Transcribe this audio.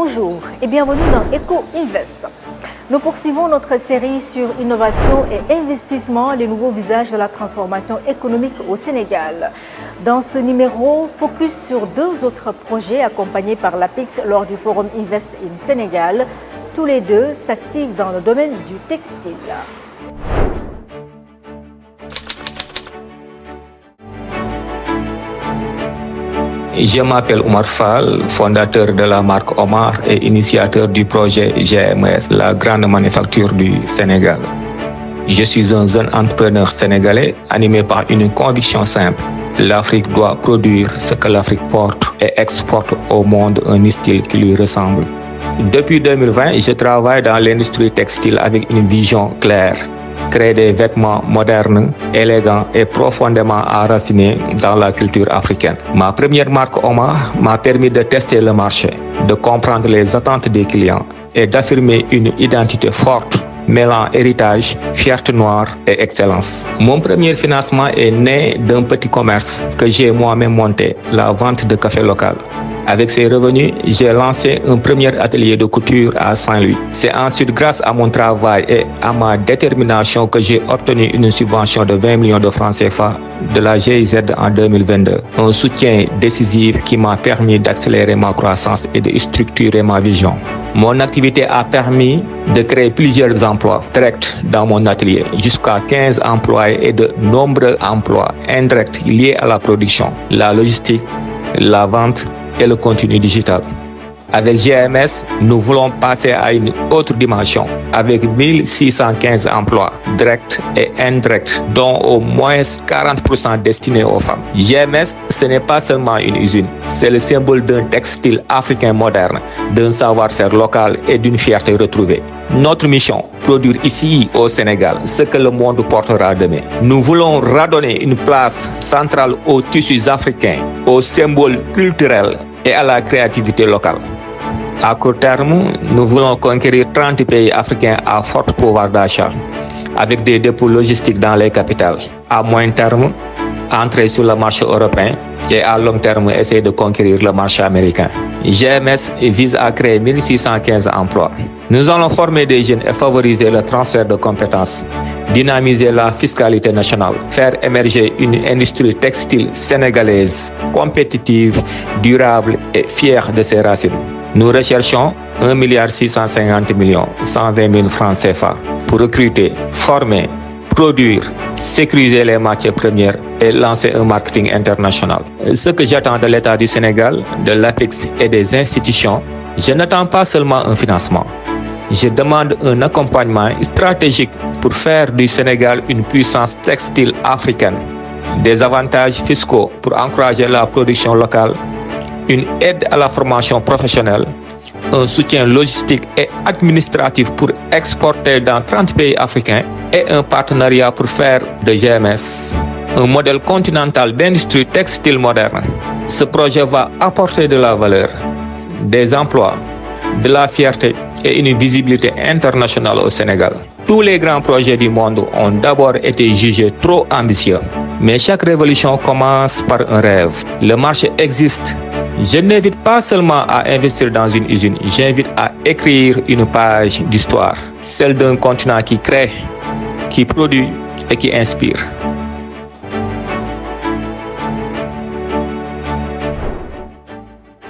Bonjour et bienvenue dans Eco-Invest. Nous poursuivons notre série sur innovation et investissement, les nouveaux visages de la transformation économique au Sénégal. Dans ce numéro, focus sur deux autres projets accompagnés par l'APIX lors du Forum Invest in Sénégal. Tous les deux s'activent dans le domaine du textile. Je m'appelle Oumar Fall, fondateur de la marque Omar et initiateur du projet GMS, la grande manufacture du Sénégal. Je suis un jeune entrepreneur sénégalais animé par une conviction simple. L'Afrique doit produire ce que l'Afrique porte et exporte au monde un style qui lui ressemble. Depuis 2020, je travaille dans l'industrie textile avec une vision claire. Créer des vêtements modernes, élégants et profondément enracinés dans la culture africaine. Ma première marque Omar m'a permis de tester le marché, de comprendre les attentes des clients et d'affirmer une identité forte mêlant héritage, fierté noire et excellence. Mon premier financement est né d'un petit commerce que j'ai moi-même monté, la vente de café local. Avec ces revenus, j'ai lancé un premier atelier de couture à Saint-Louis. C'est ensuite grâce à mon travail et à ma détermination que j'ai obtenu une subvention de 20 millions de francs CFA de la GIZ en 2022. Un soutien décisif qui m'a permis d'accélérer ma croissance et de structurer ma vision. Mon activité a permis de créer plusieurs emplois directs dans mon atelier, jusqu'à 15 employés et de nombreux emplois indirects liés à la production, la logistique, la vente et le contenu digital. Avec GMS, nous voulons passer à une autre dimension avec 1615 emplois directs et indirects, dont au moins 40% destinés aux femmes. GMS, ce n'est pas seulement une usine, c'est le symbole d'un textile africain moderne, d'un savoir-faire local et d'une fierté retrouvée. Notre mission, produire ici au Sénégal ce que le monde portera demain. Nous voulons redonner une place centrale aux tissus africains, aux symboles culturels et à la créativité locale. À court terme, nous voulons conquérir 30 pays africains à fort pouvoir d'achat, avec des dépôts logistiques dans les capitales. À moyen terme, entrer sur le marché européen et à long terme, essayer de conquérir le marché américain. GMS vise à créer 1615 emplois. Nous allons former des jeunes et favoriser le transfert de compétences, dynamiser la fiscalité nationale, faire émerger une industrie textile sénégalaise, compétitive, durable et fière de ses racines. Nous recherchons 1,650 milliard, 120 000 francs CFA pour recruter, former, produire, sécuriser les matières premières et lancer un marketing international. Ce que j'attends de l'État du Sénégal, de l'APIX et des institutions, je n'attends pas seulement un financement. Je demande un accompagnement stratégique pour faire du Sénégal une puissance textile africaine, des avantages fiscaux pour encourager la production locale, une aide à la formation professionnelle, un soutien logistique et administratif pour exporter dans 30 pays africains et un partenariat pour faire de GMS un modèle continental d'industrie textile moderne. Ce projet va apporter de la valeur, des emplois, de la fierté et une visibilité internationale au Sénégal. Tous les grands projets du monde ont d'abord été jugés trop ambitieux, mais chaque révolution commence par un rêve. Le marché existe. Je n'invite pas seulement à investir dans une usine, j'invite à écrire une page d'histoire, celle d'un continent qui crée, qui produit et qui inspire.